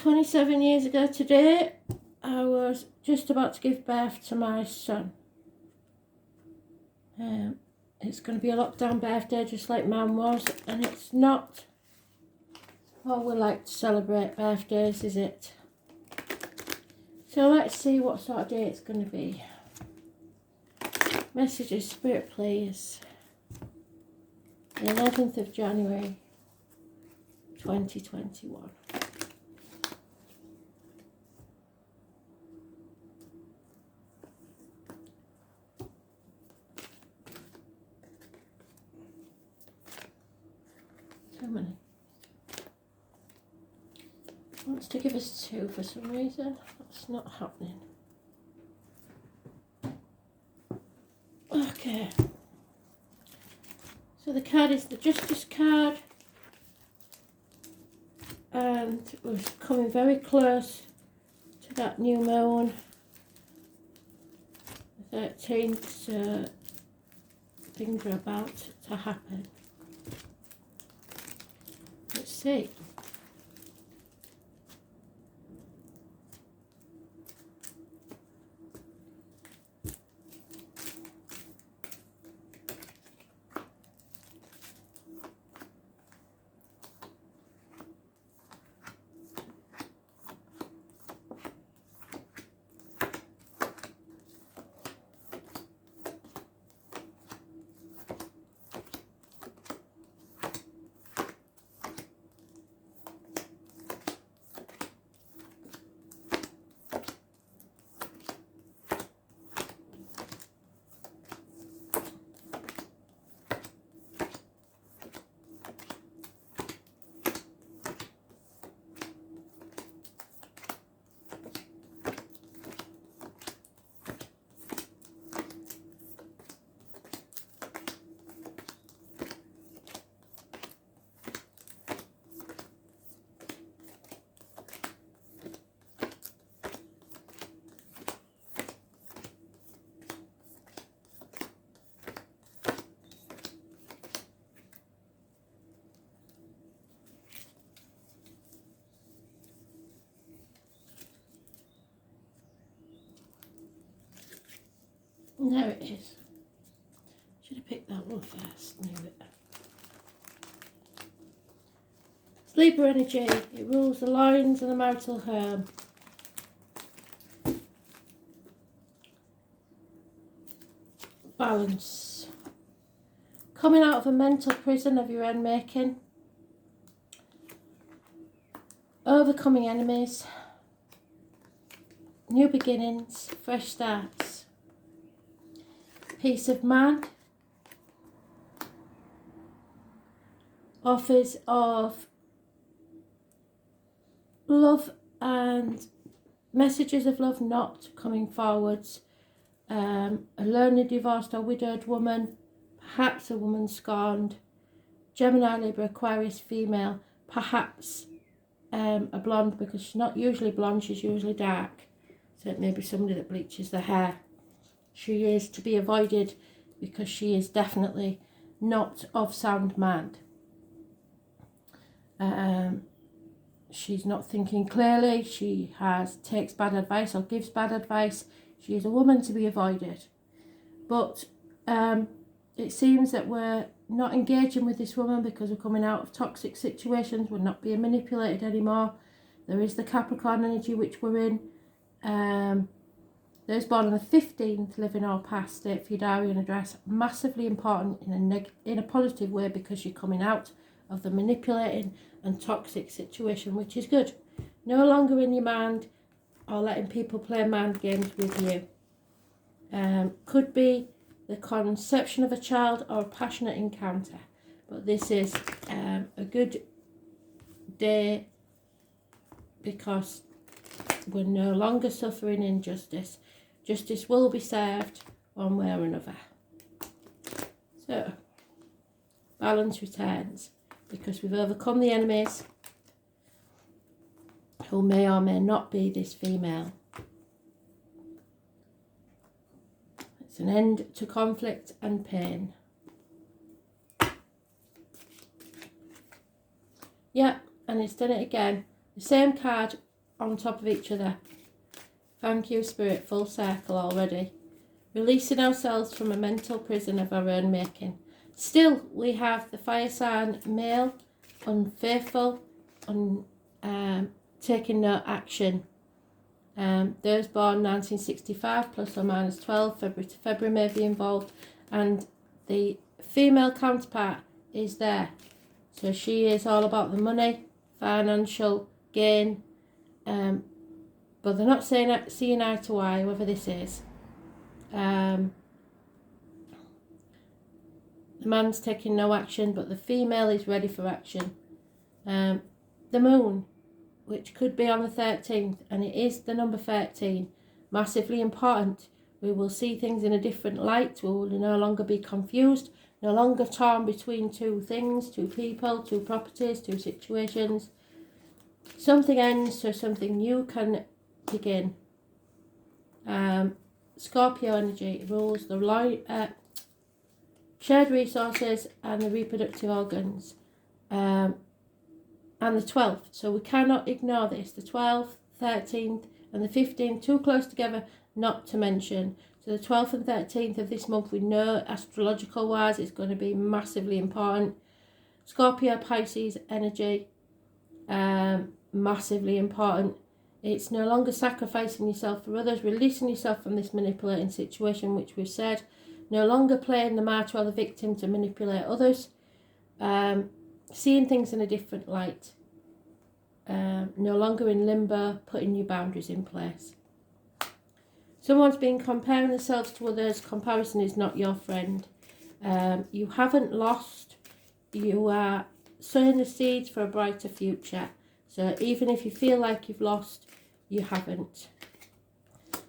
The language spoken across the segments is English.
27 years ago today, I was just about to give birth to my son. It's going to be a lockdown birthday just like Mum was, and it's not what we like to celebrate birthdays, is it? So let's see what sort of day it's going to be. Messages, Spirit, please. The 11th of January 2021. So many. Wants to give us 2 for some reason. That's not happening. Okay. So the card is the Justice card. And we're coming very close to that new moon. The 13th, so things are about to happen. Let's see. There it is. Should have picked that one first. Knew it. It's Libra energy. It rules the lines and the marital home. Balance. Coming out of a mental prison of your own making. Overcoming enemies. New beginnings. Fresh starts. Peace of mind, offers of love and messages of love not coming forwards, a lonely, divorced or widowed woman, perhaps a woman scorned, Gemini, Libra, Aquarius, female, perhaps a blonde, because she's not usually blonde, she's usually dark, so it may be somebody that bleaches their hair. She is to be avoided because she is definitely not of sound mind. She's not thinking clearly. She takes bad advice or gives bad advice. She is a woman to be avoided. But it seems that we're not engaging with this woman because we're coming out of toxic situations. We're not being manipulated anymore. There is the Capricorn energy which we're in. Those born on the 15th live in or past state for your diary and address. Massively important in a positive way because you're coming out of the manipulating and toxic situation, which is good. No longer in your mind or letting people play mind games with you. Could be the conception of a child or a passionate encounter. But this is a good day because we're no longer suffering injustice. Justice will be served one way or another. So, balance returns because we've overcome the enemies who may or may not be this female. It's an end to conflict and pain. Yeah, and it's done it again. The same card on top of each other. Thank you, Spirit, full circle already. Releasing ourselves from a mental prison of our own making. Still, we have the fire sign male, unfaithful, taking no action. Those born 1965 plus or minus 12, February to February may be involved, and the female counterpart is there. So she is all about the money, financial gain, but they're not seeing eye to eye, whoever this is. The man's taking no action, but the female is ready for action. The moon, which could be on the 13th, and it is the number 13, massively important. We will see things in a different light. We will no longer be confused, no longer torn between two things, two people, two properties, two situations. Something ends so something new can begin. Scorpio energy rules the shared resources and the reproductive organs. And the 12th, so we cannot ignore this. The 12th, 13th and the 15th, too close together not to mention. So the 12th and 13th of this month, we know astrological wise it's going to be massively important. Scorpio, Pisces energy, massively important. It's no longer sacrificing yourself for others, releasing yourself from this manipulating situation, which we've said. No longer playing the martyr or the victim to manipulate others. Seeing things in a different light. No longer in limbo, putting your boundaries in place. Someone's been comparing themselves to others. Comparison is not your friend. You haven't lost. You are sowing the seeds for a brighter future. So even if you feel like you've lost, you haven't.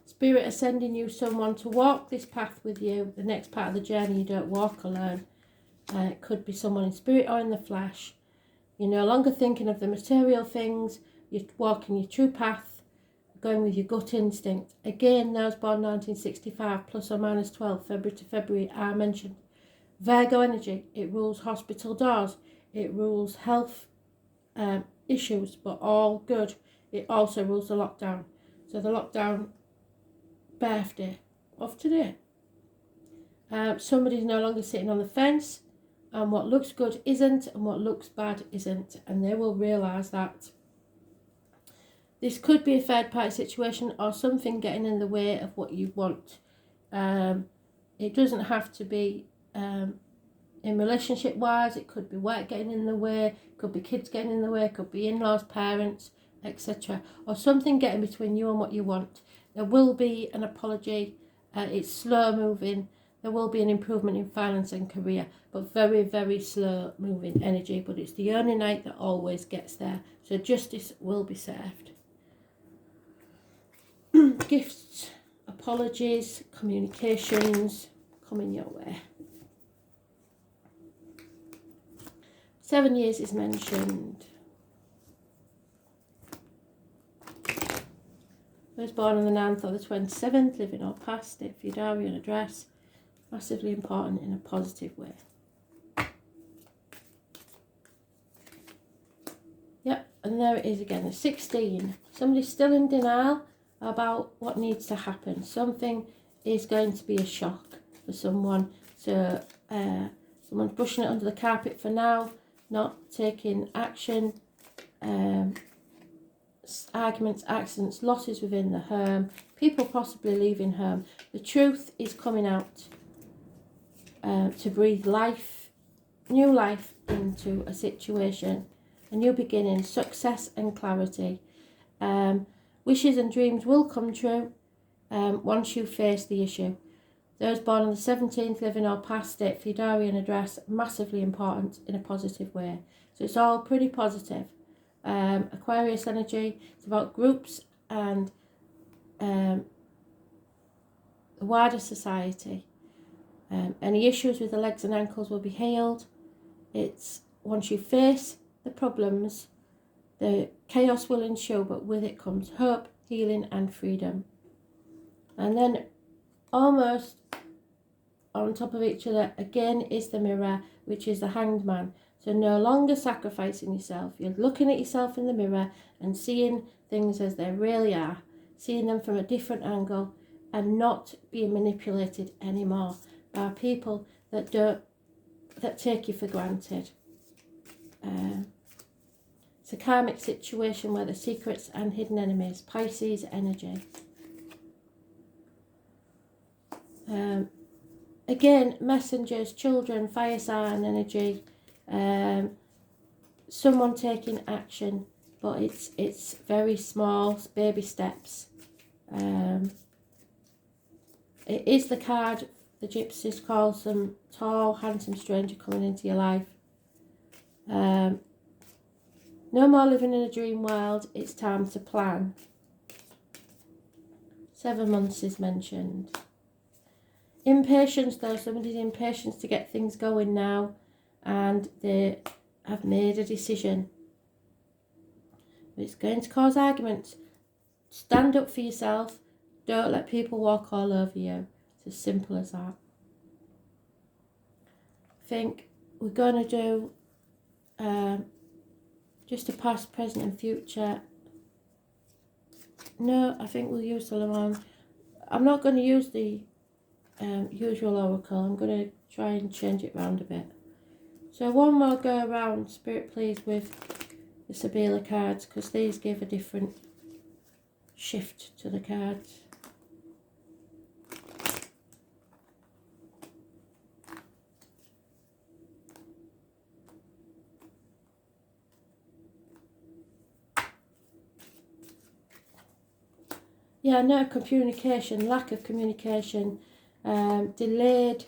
Spirit are sending you someone to walk this path with you. The next part of the journey, you don't walk alone. It could be someone in spirit or in the flesh. You're no longer thinking of the material things. You're walking your true path, going with your gut instinct. Again, those born 1965 plus or minus 12, February to February, are mentioned. Virgo energy, it rules hospital doors. It rules health issues, but all good. It also rules the lockdown. So the lockdown birthday of today. Somebody's no longer sitting on the fence. And what looks good isn't, and what looks bad isn't. And they will realise that. This could be a third party situation or something getting in the way of what you want. It doesn't have to be in relationship wise. It could be work getting in the way. It could be kids getting in the way. It could be in-laws, parents, etc. Or something getting between you and what you want. There will be an apology. It's slow moving. There will be an improvement in finance and career, but very, very slow moving energy. But it's the only night that always gets there. So justice will be served. Gifts, apologies, communications coming your way. 7 years is mentioned. Those born on the 9th or the 27th, living or past, state for your diary and address. Massively important in a positive way. Yep, and there it is again, the 16. Somebody's still in denial about what needs to happen. Something is going to be a shock for someone. So someone's brushing it under the carpet for now, not taking action. Arguments, accidents, losses within the home. People possibly leaving home. The truth is coming out. To breathe life, new life into a situation, a new beginning, success and clarity. Wishes and dreams will come true once you face the issue. Those born on the 17th, living or past, state for your diary and address, massively important in a positive way. So it's all pretty positive. Aquarius energy, it's about groups and the wider society. Any issues with the legs and ankles will be healed. It's once you face the problems, the chaos will ensue, but with it comes hope, healing and freedom. And then almost on top of each other again is the mirror, which is the Hanged Man. So no longer sacrificing yourself. You're looking at yourself in the mirror and seeing things as they really are, seeing them from a different angle, and not being manipulated anymore by people that take you for granted. It's a karmic situation where the secrets and hidden enemies, Pisces energy. Again, messengers, children, fire sign energy, someone taking action, but it's very small, baby steps. It is the card the gypsies call some tall, handsome stranger coming into your life. No more living in a dream world, it's time to plan. 7 months is mentioned. Impatience though, somebody's impatience to get things going now, and they have made a decision. It's going to cause arguments. Stand up for yourself. Don't let people walk all over you. It's as simple as that. I think we're going to do just a past, present and future. No, I think we'll use the Lemon. I'm not going to use the usual oracle. I'm going to try and change it round a bit. So one more go around, Spirit please, with the Sabila cards, because these give a different shift to the cards. Yeah, no communication, lack of communication, delayed.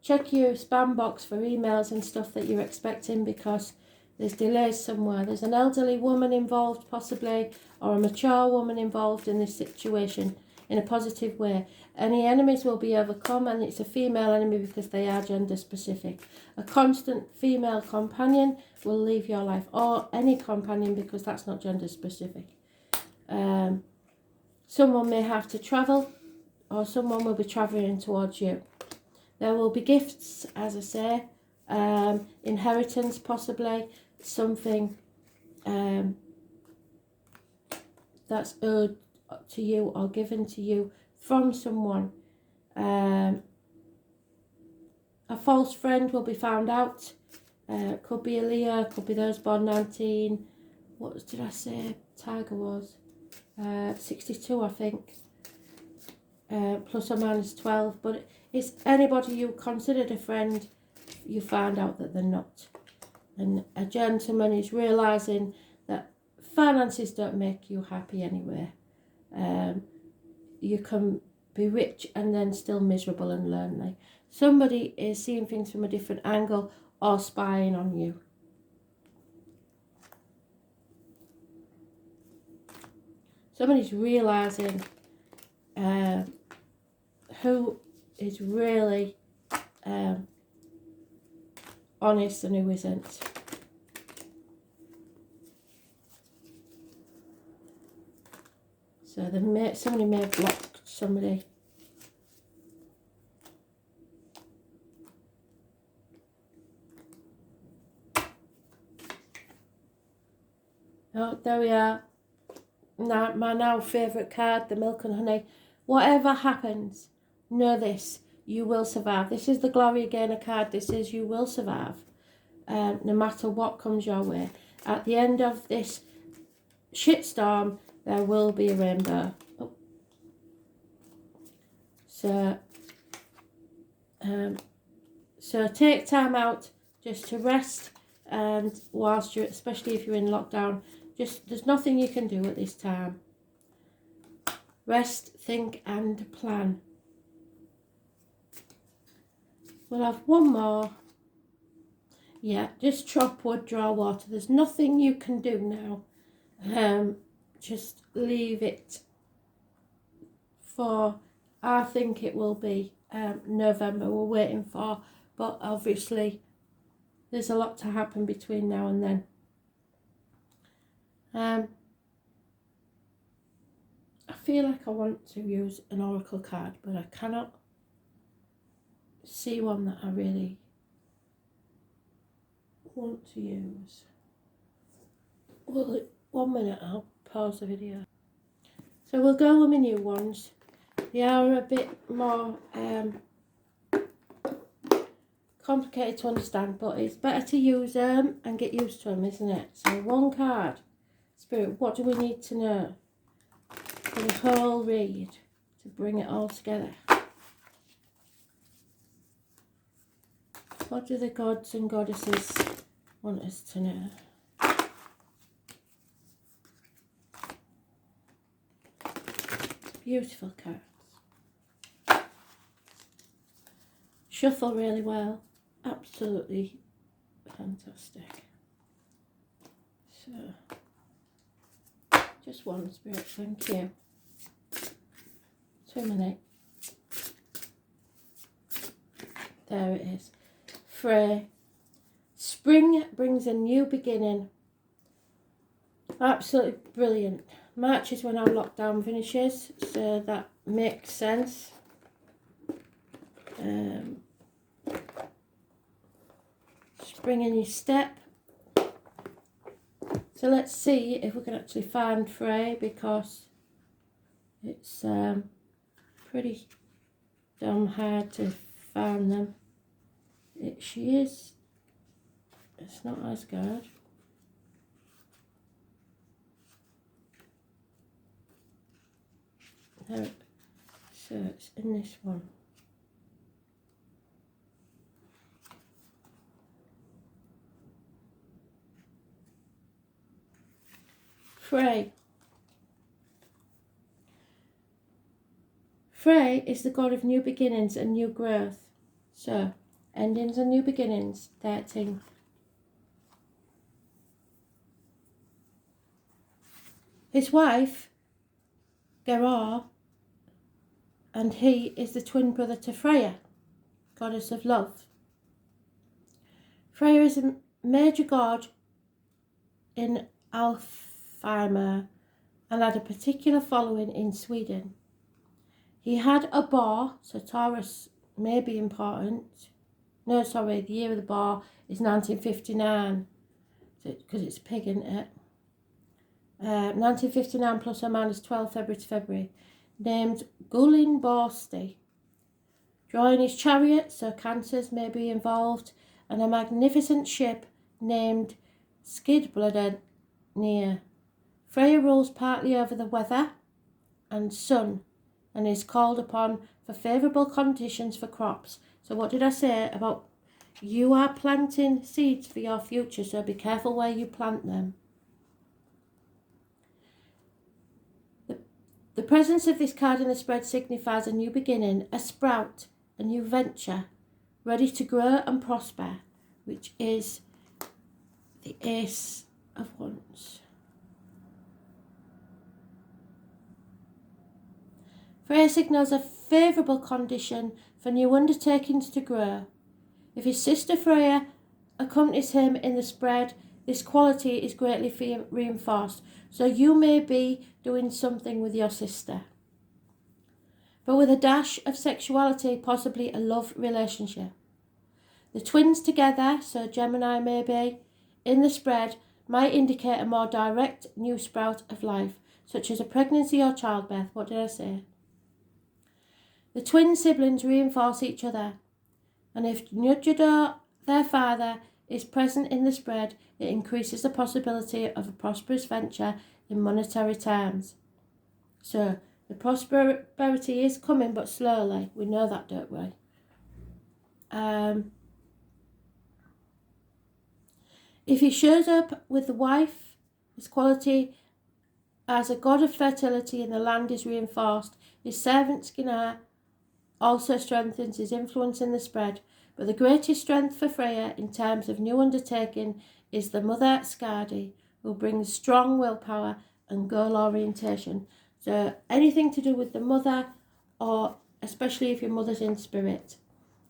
Check your spam box for emails and stuff that you're expecting, because there's delays somewhere. There's an elderly woman involved possibly, or a mature woman involved in this situation in a positive way. Any enemies will be overcome, and it's a female enemy because they are gender specific. A constant female companion will leave your life, or any companion, because that's not gender specific. Someone may have to travel, or someone will be travelling towards you. There will be gifts, as I say, inheritance possibly, something that's owed to you or given to you from someone. A false friend will be found out. Could be a Leo, could be those born 19. What did I say Tiger was? 62, I think. Plus or minus 12. But it's anybody you considered a friend, you find out that they're not. And a gentleman is realising that finances don't make you happy anyway. You can be rich and then still miserable and lonely. Somebody is seeing things from a different angle or spying on you. Somebody's realising who is really honest and who isn't. So somebody may have blocked somebody. Oh, there we are. Now, my now favourite card, the Milk and Honey. Whatever happens, know this, you will survive. This is the Glory Gainer card. This is you will survive, no matter what comes your way. At the end of this shitstorm, there will be a rainbow. Oh. So take time out just to rest, and whilst you're, especially if you're in lockdown, there's nothing you can do at this time. Rest, think and plan. We'll have one more. Yeah, just chop wood, draw water. There's nothing you can do now. Just leave it for, I think it will be November we're waiting for, but obviously there's a lot to happen between now and then. I feel like I want to use an oracle card, but I cannot see one that I really want to use. Well, 1 minute, I'll pause the video. So we'll go with my new ones. They are a bit more complicated to understand, but it's better to use them and get used to them, isn't it? So 1 card. Spirit, what do we need to know for the whole read to bring it all together? What do the gods and goddesses want us to know? Beautiful cards. Shuffle really well. Absolutely fantastic. So, just 1, Spirit, thank you. 2 minutes. There it is. Frey. Spring brings a new beginning. Absolutely brilliant. March is when our lockdown finishes, so that makes sense. Spring in your step. So let's see if we can actually find Frey, because it's pretty damn hard to find them. She is. It's not Asgard. There. So it's in this one. Frey. Frey is the god of new beginnings and new growth. So, endings and new beginnings, 13. His wife, Gerar, and he is the twin brother to Freya, goddess of love. Freya is a major god in Alfheimr and had a particular following in Sweden. He had a boar, so Taurus may be important. No, sorry, the year of the boar is 1959, because it's a pig, isn't it? 1959 plus or minus 12 February to February, named Gullin Borsti. Drawing his chariot, so cancers may be involved, and a magnificent ship named Skidbladnir. Freya rules partly over the weather and sun, and is called upon for favourable conditions for crops. So what did I say about you are planting seeds for your future, so be careful where you plant them. The presence of this card in the spread signifies a new beginning, a sprout, a new venture, ready to grow and prosper, which is the Ace of Wands. Freya signals a favourable condition for new undertakings to grow. If his sister Freya accompanies him in the spread, this quality is greatly reinforced. So you may be doing something with your sister, but with a dash of sexuality, possibly a love relationship. The twins together, so Gemini maybe, in the spread might indicate a more direct new sprout of life, such as a pregnancy or childbirth. What did I say? The twin siblings reinforce each other, and if Njudor, their father, is present in the spread, it increases the possibility of a prosperous venture in monetary terms. So the prosperity is coming, but slowly. We know that, don't we? If he shows up with the wife, his quality as a god of fertility in the land is reinforced. His servant Skinner also strengthens his influence in the spread. But the greatest strength for Freya in terms of new undertaking is the mother Skadi, who brings strong willpower and goal orientation. So anything to do with the mother, or especially if your mother's in spirit,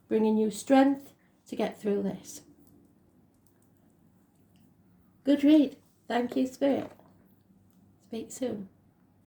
bringing you strength to get through this. Good read. Thank you, Spirit. Speak soon.